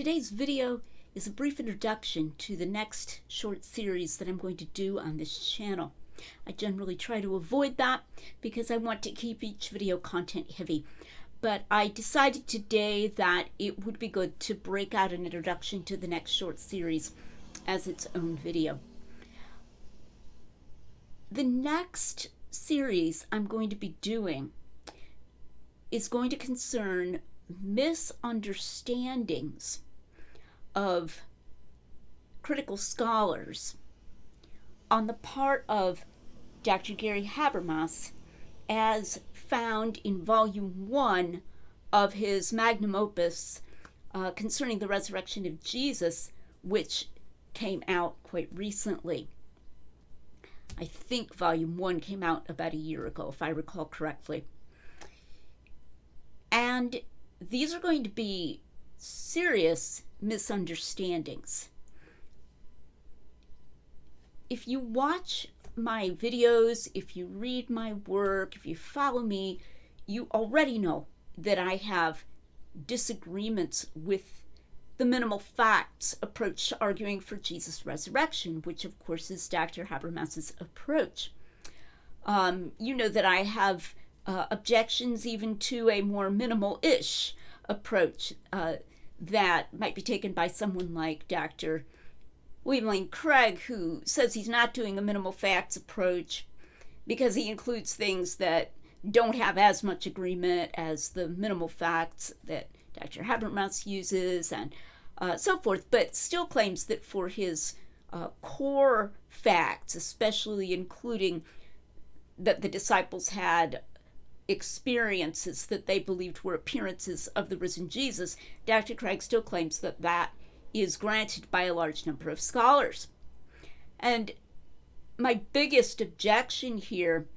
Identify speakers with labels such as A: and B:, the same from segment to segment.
A: Today's video is a brief introduction to the next short series that I'm going to do on this channel. I generally try to avoid that because I want to keep each video content heavy, but I decided today that it would be good to break out an introduction to the next short series as its own video. The next series I'm going to be doing is going to concern misunderstandings of critical scholars on the part of Dr. Gary Habermas as found in volume 1 of his magnum opus concerning the resurrection of Jesus, which came out quite recently. I think volume 1 came out about a year ago, if I recall correctly. And these are going to be serious misunderstandings. If you watch my videos, if you read my work, if you follow me, you already know that I have disagreements with the minimal facts approach to arguing for Jesus' resurrection, which of course is Dr. Habermas's approach. You know that I have objections even to a more minimal-ish approach that might be taken by someone like Dr. William Lane Craig, who says he's not doing a minimal facts approach because he includes things that don't have as much agreement as the minimal facts that Dr. Habermas uses and so forth, but still claims that for his core facts, especially including that the disciples had experiences that they believed were appearances of the risen Jesus, Dr. Craig still claims that that is granted by a large number of scholars. And my biggest objection here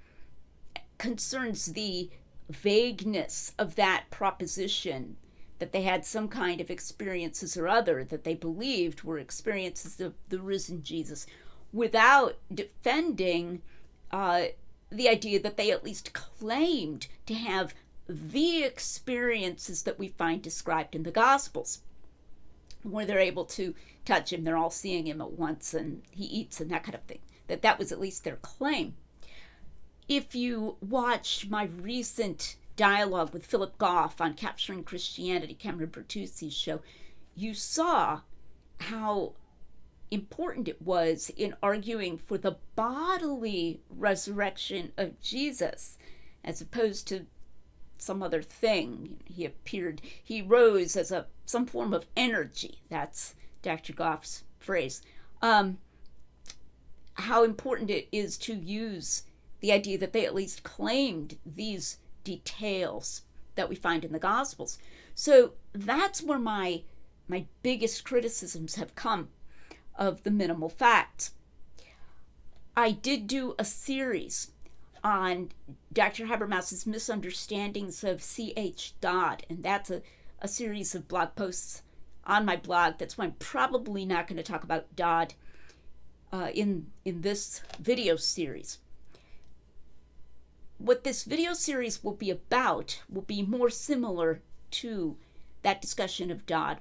A: concerns the vagueness of that proposition, that they had some kind of experiences or other that they believed were experiences of the risen Jesus, without defending the idea that they at least claimed to have the experiences that we find described in the Gospels, where they're able to touch him, they're all seeing him at once, and he eats and that kind of thing, that was at least their claim. If you watch my recent dialogue with Philip Goff on Capturing Christianity, Cameron Bertuzzi's show, you saw how important it was in arguing for the bodily resurrection of Jesus as opposed to some other thing. He rose as some form of energy. That's Dr. Goff's phrase. How important it is to use the idea that they at least claimed these details that we find in the Gospels. So that's where my biggest criticisms have come of the minimal facts. I did do a series on Dr. Habermas's Misunderstandings of C.H. Dodd, and that's a series of blog posts on my blog. That's why I'm probably not going to talk about Dodd in this video series. What this video series will be about will be more similar to that discussion of Dodd,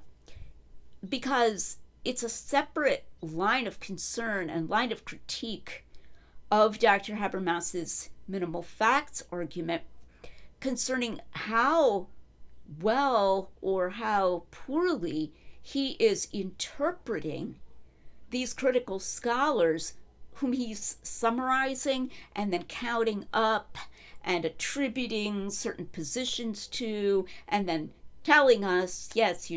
A: because it's a separate line of concern and line of critique of Dr. Habermas's minimal facts argument concerning how well or how poorly he is interpreting these critical scholars whom he's summarizing and then counting up and attributing certain positions to, and then telling us, yes,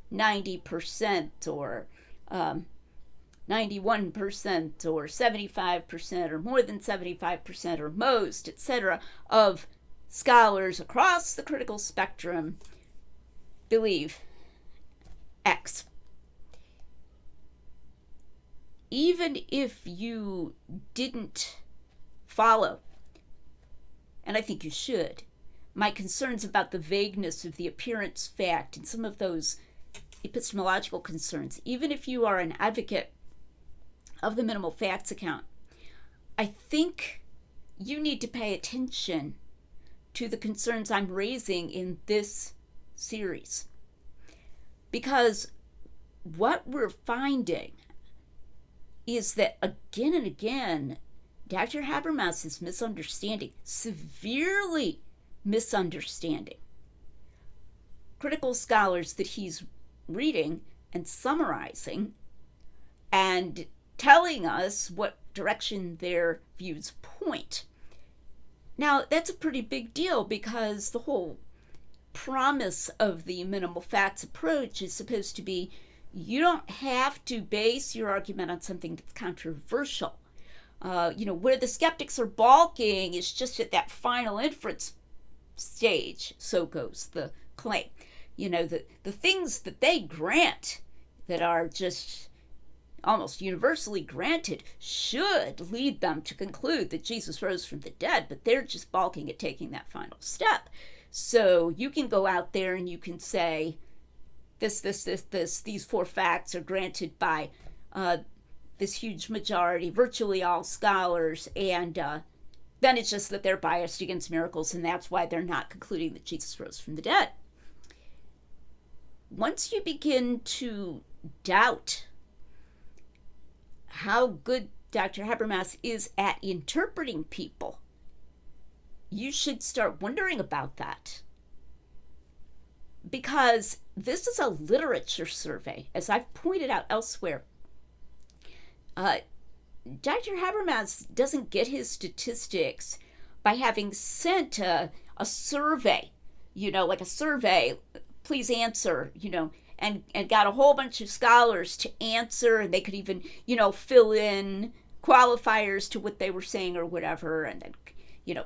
A: 90% or 91% or 75% or more than 75% or most, etc., of scholars across the critical spectrum believe X. Even if you didn't follow, and I think you should, my concerns about the vagueness of the appearance fact and some of those epistemological concerns, even if you are an advocate of the minimal facts account, I think you need to pay attention to the concerns I'm raising in this series. Because what we're finding is that again and again, Dr. Habermas is misunderstanding, severely misunderstanding critical scholars that he's reading and summarizing and telling us what direction their views point. Now, that's a pretty big deal because the whole promise of the minimal facts approach is supposed to be you don't have to base your argument on something that's controversial. Where the skeptics are balking is just at that final inference stage, so goes the claim. The things that they grant that are just almost universally granted should lead them to conclude that Jesus rose from the dead, but they're just balking at taking that final step. So you can go out there and you can say, these 4 facts are granted by this huge majority, virtually all scholars, and then it's just that they're biased against miracles, and that's why they're not concluding that Jesus rose from the dead. Once you begin to doubt how good Dr. Habermas is at interpreting people, you should start wondering about that. Because this is a literature survey, as I've pointed out elsewhere. Dr. Habermas doesn't get his statistics by having sent a survey, like a survey, please answer, and got a whole bunch of scholars to answer, and they could even, fill in qualifiers to what they were saying or whatever, and then,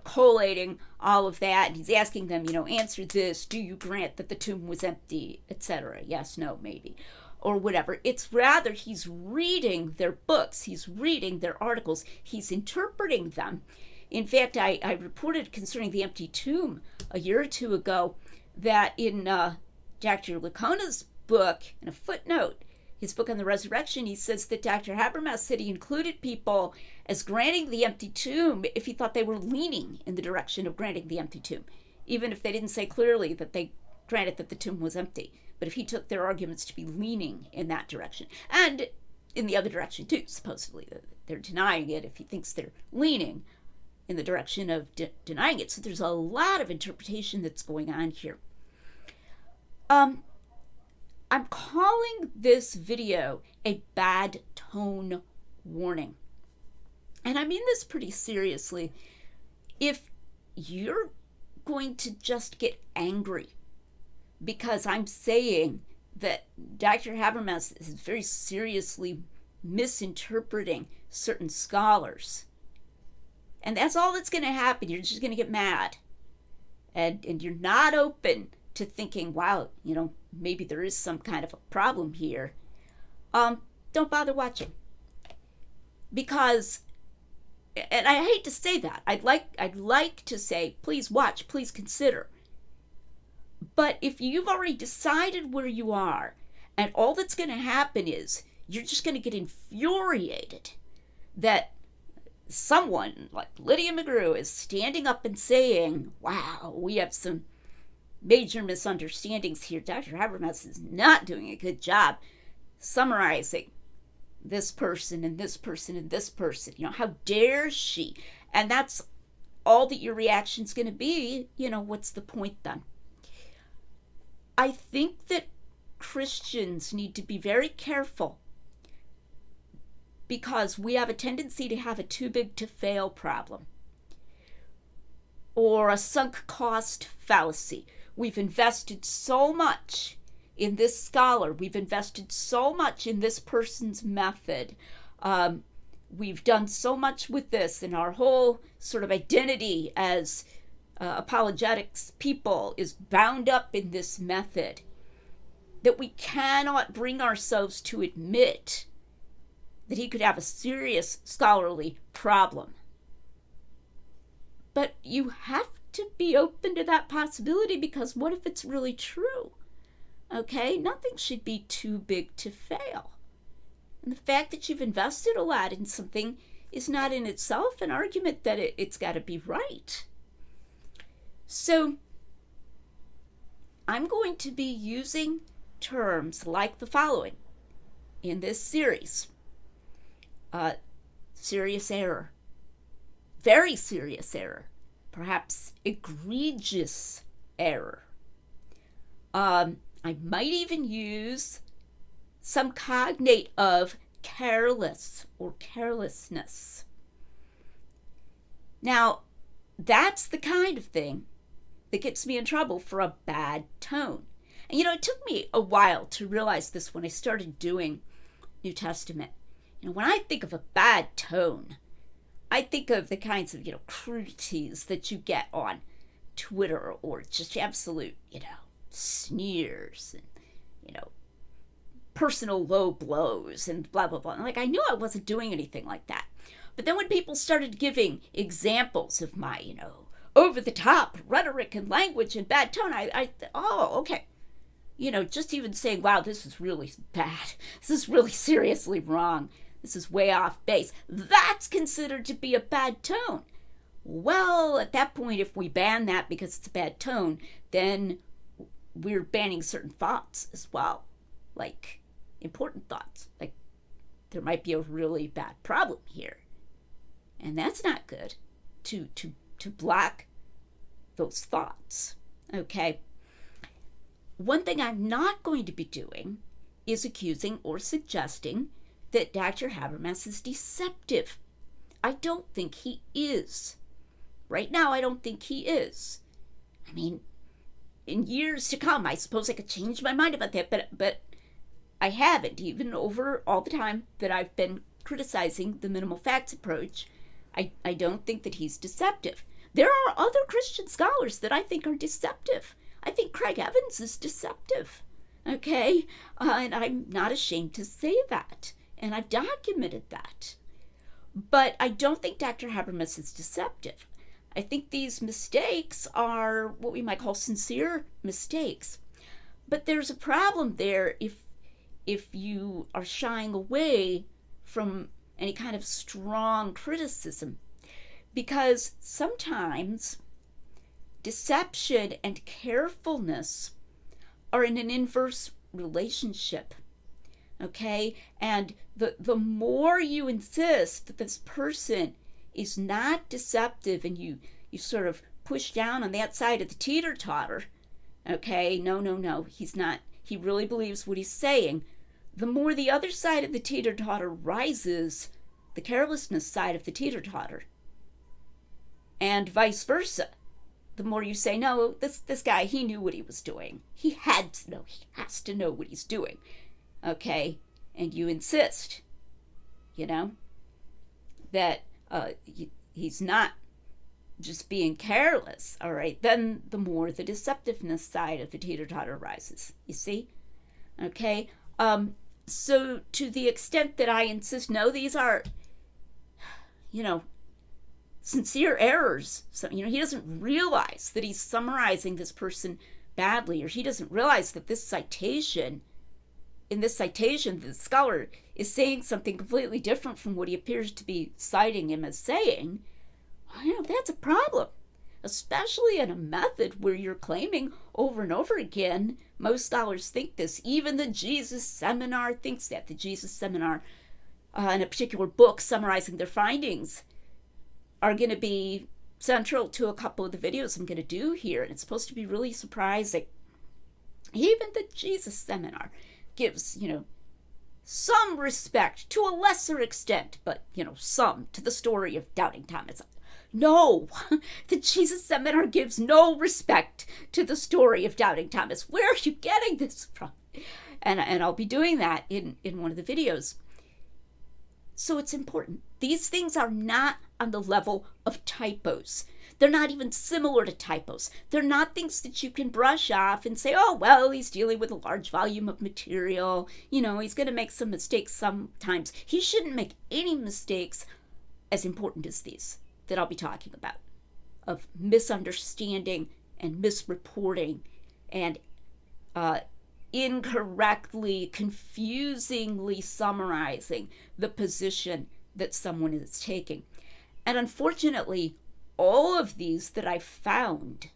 A: collating all of that. And he's asking them, answer this, do you grant that the tomb was empty, etc. Yes, no, maybe, or whatever. It's rather he's reading their books, he's reading their articles, he's interpreting them. In fact, I reported concerning the empty tomb a year or two ago that in Dr. Lacona's book, in a footnote, his book on the resurrection, he says that Dr. Habermas said he included people as granting the empty tomb if he thought they were leaning in the direction of granting the empty tomb, even if they didn't say clearly that they granted that the tomb was empty. But if he took their arguments to be leaning in that direction, and in the other direction too, supposedly they're denying it if he thinks they're leaning in the direction of denying it. So there's a lot of interpretation that's going on here. I'm calling this video a bad tone warning. And I mean this pretty seriously. If you're going to just get angry because I'm saying that Dr. Habermas is very seriously misinterpreting certain scholars, and that's all that's going to happen, you're just going to get mad. And you're not open to thinking, wow, maybe there is some kind of a problem here, don't bother watching. Because, and I hate to say that, I'd like to say, please watch, please consider. But if you've already decided where you are, and all that's going to happen is you're just going to get infuriated that someone like Lydia McGrew is standing up and saying, wow, we have some major misunderstandings here. Dr. Habermas is not doing a good job summarizing this person and this person and this person. How dare she? And that's all that your reaction's going to be. What's the point then? I think that Christians need to be very careful because we have a tendency to have a too big to fail problem or a sunk cost fallacy. We've invested so much in this scholar. We've invested so much in this person's method. We've done so much with this, and our whole sort of identity as apologetics people is bound up in this method that we cannot bring ourselves to admit that he could have a serious scholarly problem. But you have to be open to that possibility, because what if it's really true? Okay, nothing should be too big to fail. And the fact that you've invested a lot in something is not in itself an argument that it's got to be right. So I'm going to be using terms like the following in this series. Serious error, very serious error, perhaps egregious error. I might even use some cognate of careless or carelessness. Now, that's the kind of thing that gets me in trouble for a bad tone. And it took me a while to realize this when I started doing New Testament. When I think of a bad tone, I think of the kinds of, crudities that you get on Twitter, or just absolute, sneers and, personal low blows and blah, blah, blah. And I knew I wasn't doing anything like that. But then when people started giving examples of my, over-the-top rhetoric and language and bad tone, okay. Just even saying, wow, this is really bad. This is really seriously wrong. This is way off base. That's considered to be a bad tone. Well, at that point, if we ban that because it's a bad tone, then we're banning certain thoughts as well, like important thoughts. Like there might be a really bad problem here. And that's not good to block those thoughts. Okay? One thing I'm not going to be doing is accusing or suggesting that Dr. Habermas is deceptive. I don't think he is. Right now, I don't think he is. I mean, in years to come, I suppose I could change my mind about that, but I haven't. Even over all the time that I've been criticizing the minimal facts approach, I don't think that he's deceptive. There are other Christian scholars that I think are deceptive. I think Craig Evans is deceptive, okay? And I'm not ashamed to say that, and I've documented that. But I don't think Dr. Habermas is deceptive. I think these mistakes are what we might call sincere mistakes. But there's a problem there if you are shying away from any kind of strong criticism, because sometimes deception and carefulness are in an inverse relationship, okay? And the more you insist that this person is not deceptive and you sort of push down on that side of the teeter-totter, okay, no, he's not, he really believes what he's saying, the more the other side of the teeter-totter rises, the carelessness side of the teeter-totter. And vice versa. The more you say, no, this guy, he knew what he was doing. He had to know. He has to know what he's doing. Okay? And you insist, that he's not just being careless, all right? Then the more the deceptiveness side of the teeter-totter rises. You see? Okay? So to the extent that I insist, no, these are, sincere errors. So, he doesn't realize that he's summarizing this person badly, or he doesn't realize that in this citation, the scholar is saying something completely different from what he appears to be citing him as saying. That's a problem, especially in a method where you're claiming over and over again. Most scholars think this. Even the Jesus Seminar thinks that. The Jesus Seminar, in a particular book summarizing their findings, are going to be central to a couple of the videos I'm going to do here. And it's supposed to be really surprising. Even the Jesus Seminar gives, some respect, to a lesser extent, but, some, to the story of Doubting Thomas. No, the Jesus Seminar gives no respect to the story of Doubting Thomas. Where are you getting this from? And I'll be doing that in one of the videos. So it's important. These things are not on the level of typos. They're not even similar to typos. They're not things that you can brush off and say, oh, well, he's dealing with a large volume of material. He's going to make some mistakes sometimes. He shouldn't make any mistakes as important as these that I'll be talking about, of misunderstanding and misreporting and incorrectly, confusingly summarizing the position that someone is taking. And unfortunately, all of these that I found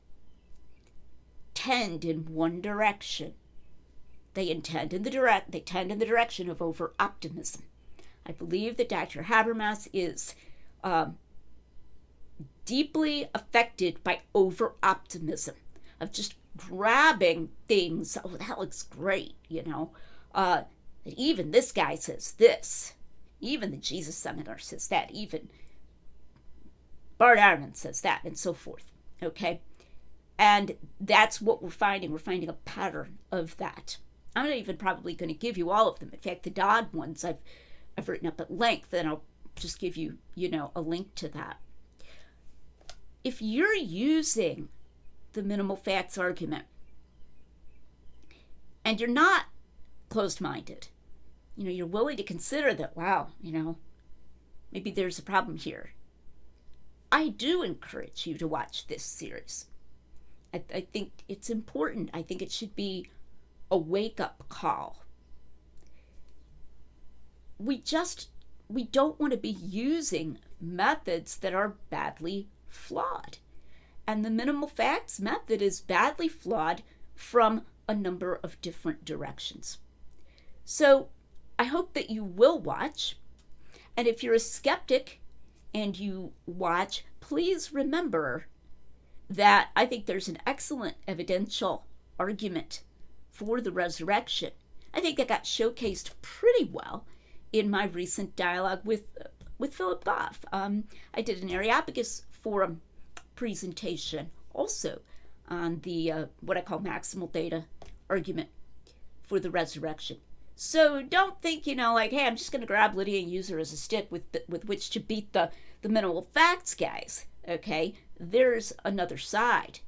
A: tend in one direction. they tend in the direction of over-optimism. I believe that Dr. Habermas is deeply affected by over-optimism, of just grabbing things. Oh, that looks great, that even this guy says this. Even the Jesus Seminar says that. Even Bart Ehrman says that, and so forth. Okay? And that's what we're finding. We're finding a pattern of that. I'm not even probably going to give you all of them. In fact, the Dodd ones I've written up at length, and I'll just give you, a link to that. If you're using the minimal facts argument and you're not closed-minded, you're willing to consider that, wow, maybe there's a problem here, I do encourage you to watch this series. I think it's important. I think it should be a wake-up call. We don't want to be using methods that are badly flawed. And the minimal facts method is badly flawed from a number of different directions. So I hope that you will watch. And if you're a skeptic and you watch, please remember that I think there's an excellent evidential argument for the resurrection. I think that got showcased pretty well in my recent dialogue with Philip Goff. I did an Areopagus Forum presentation also on the what I call maximal data argument for the resurrection. So don't think, hey, I'm just going to grab Lydia and use her as a stick with which to beat the minimal facts guys. Okay, there's another side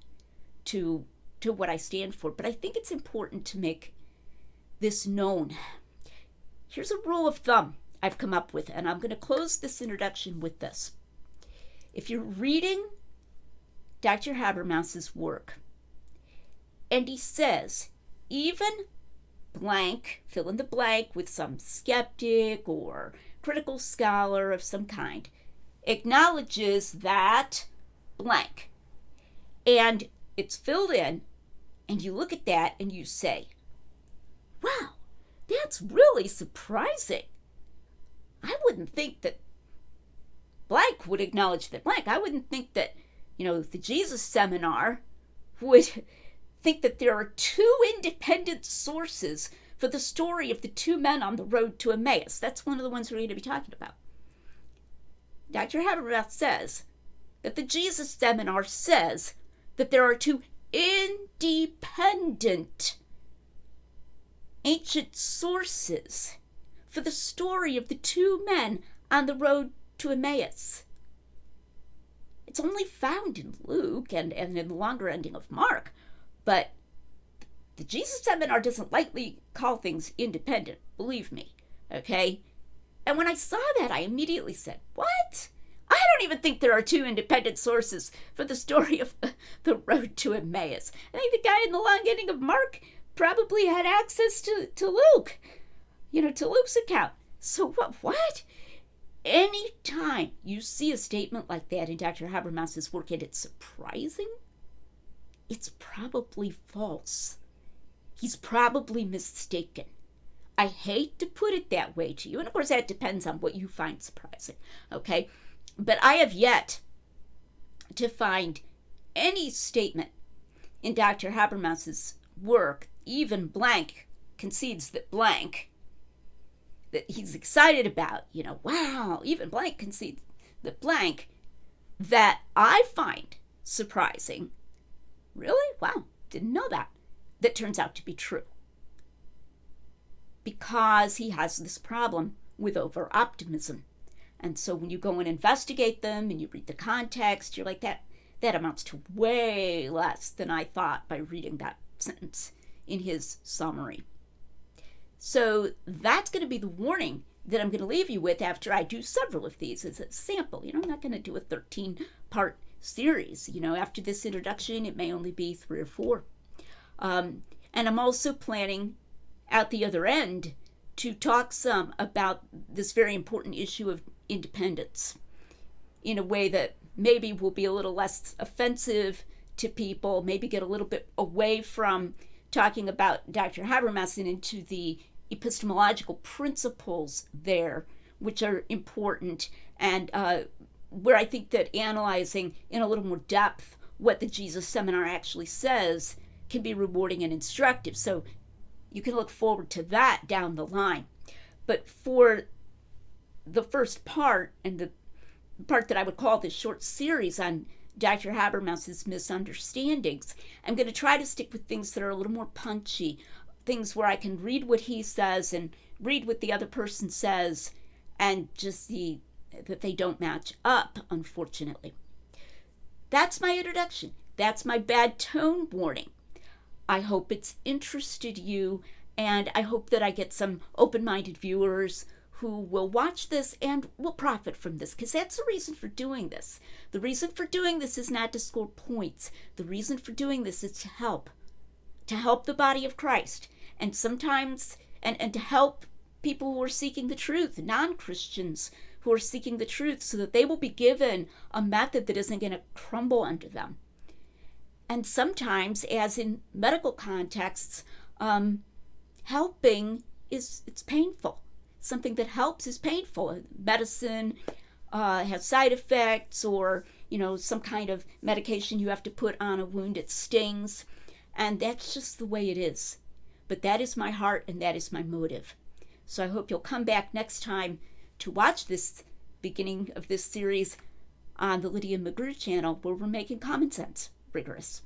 A: to what I stand for, but I think it's important to make this known. Here's a rule of thumb I've come up with, and I'm going to close this introduction with this. If you're reading Dr. Habermas's work, and he says, even blank, fill in the blank with some skeptic or critical scholar of some kind, acknowledges that blank, and it's filled in, and you look at that and you say, wow, that's really surprising. I wouldn't think that blank would acknowledge that blank. I wouldn't think that, the Jesus Seminar would think that there are two independent sources for the story of the two men on the road to Emmaus. That's one of the ones we're going to be talking about. Dr. Habermas says that the Jesus Seminar says that there are two independent ancient sources for the story of the two men on the road to Emmaus. It's only found in Luke and in the longer ending of Mark, but the Jesus Seminar doesn't lightly call things independent, believe me, okay? And when I saw that, I immediately said, what? I don't even think there are two independent sources for the story of the road to Emmaus. I think the guy in the long ending of Mark probably had access to Luke, to Luke's account. So what? Anytime you see a statement like that in Dr. Habermas's work and it's surprising, it's probably false. He's probably mistaken. I hate to put it that way to you. And of course, that depends on what you find surprising, okay? But I have yet to find any statement in Dr. Habermas's work, even blank concedes that blank, that he's excited about, wow, even blank concedes that blank, that I find surprising. Really? Wow, didn't know that. That turns out to be true. Because he has this problem with over-optimism. And so when you go and investigate them and you read the context, you're like, that amounts to way less than I thought by reading that sentence in his summary. So that's going to be the warning that I'm going to leave you with after I do several of these as a sample. I'm not going to do a 13-part series. After this introduction, it may only be 3 or 4. And I'm also planning at the other end to talk some about this very important issue of independence in a way that maybe will be a little less offensive to people, maybe get a little bit away from talking about Dr. Habermas and into the epistemological principles there, which are important, and where I think that analyzing in a little more depth what the Jesus Seminar actually says can be rewarding and instructive. So you can look forward to that down the line. But for the first part, and the part that I would call this short series on Dr. Habermas's Misunderstandings, I'm going to try to stick with things that are a little more punchy, things where I can read what he says and read what the other person says and just see that they don't match up, unfortunately. That's my introduction. That's my bad tone warning. I hope it's interested you, and I hope that I get some open-minded viewers who will watch this and will profit from this, because that's the reason for doing this. The reason for doing this is not to score points. The reason for doing this is to help the body of Christ, and sometimes, and to help people who are seeking the truth, non-Christians who are seeking the truth, so that they will be given a method that isn't going to crumble under them. And sometimes, as in medical contexts, helping it's painful. Something that helps is painful. Medicine has side effects, or some kind of medication you have to put on a wound. It stings, and that's just the way it is. But that is my heart, and that is my motive. So I hope you'll come back next time to watch this beginning of this series on the Lydia McGrew channel, where we're making common sense rigorous.